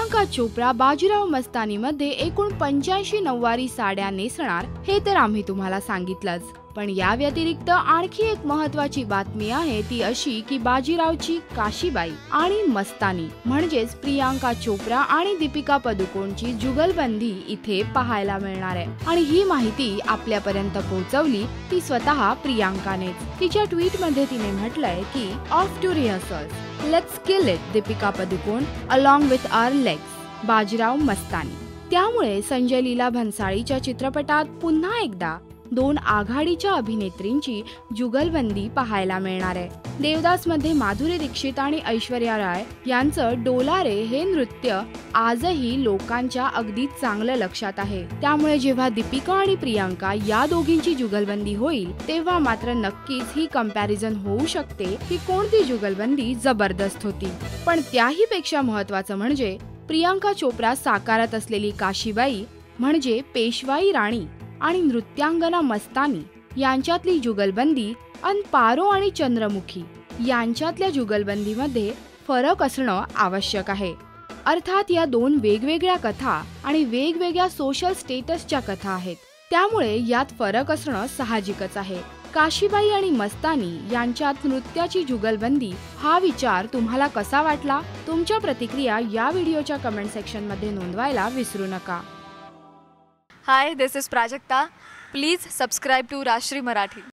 प्रियांका चोप्रा बाजीराव मस्तानीमध्ये एकूण 85 नऊवारी साड्या नेसणार हे तर आम्ही तुम्हाला सांगितलंच, पण या व्यतिरिक्त आणखी एक महत्त्वाची बातमी आहे ती अशी की बाजीरावची काशीबाई आणि मस्तानी म्हणजेच प्रियांका चोप्रा आणि दीपिका पदुकोणची जुगलबंदी इथे पाहायला मिळणार आहे। आणि ही माहिती आपल्यापर्यंत पोहोचवली ती स्वतः प्रियांकानेच। तिच्या ट्विट मध्ये तिने म्हटलंय की off to rehearsals, let's kill it Deepika Padukone along with our legs Bajirao Mastani. त्यामुळे संजय लीला भंसाळीच्या चित्रपटात पुन्हा एकदा दोन आघाडीच्या अभिनेत्रींची जुगलबंदी पाहायला मिळणार आहे। देवदास मध्ये माधुरी दीक्षित आणि ऐश्वर्या राय यांचं डोलारे हे नृत्य आजही लोकांच्या अगदी चांगलं लक्षात आहे। त्यामुळे जेव्हा दीपिका आणि प्रियांका या दोघींची जुगलबंदी होईल तेव्हा मात्र नक्कीच ही कंपॅरिझन होऊ शकते की कोणती जुगलबंदी जबरदस्त होती। पण त्याही पेक्षा महत्त्वाचं म्हणजे प्रियांका चोप्रा साकारत असलेली काशीबाई म्हणजे पेशवाई राणी आणि नृत्यांगना मस्तानी यांच्यातली जुगलबंदी अन पारो आणि चंद्रमुखी यांच्यातल्या जुगलबंदीमध्ये फरक असणं आवश्यक आहे। अर्थात या दोन वेगवेगळ्या कथा आणि वेगवेगळ्या सोशल स्टेटसच्या कथा आहेत, त्यामुळे यात फरक असणं साहजिकच आहे। काशीबाई आणि मस्तानी यांच्यात नृत्याची जुगलबंदी हा विचार तुम्हाला कसा वाटला? तुमच्या प्रतिक्रिया या व्हिडिओच्या कमेंट सेक्शन मध्ये नोंदवायला विसरू नका। Hi, this is Prajakta. Please subscribe to Rashtriya Marathi.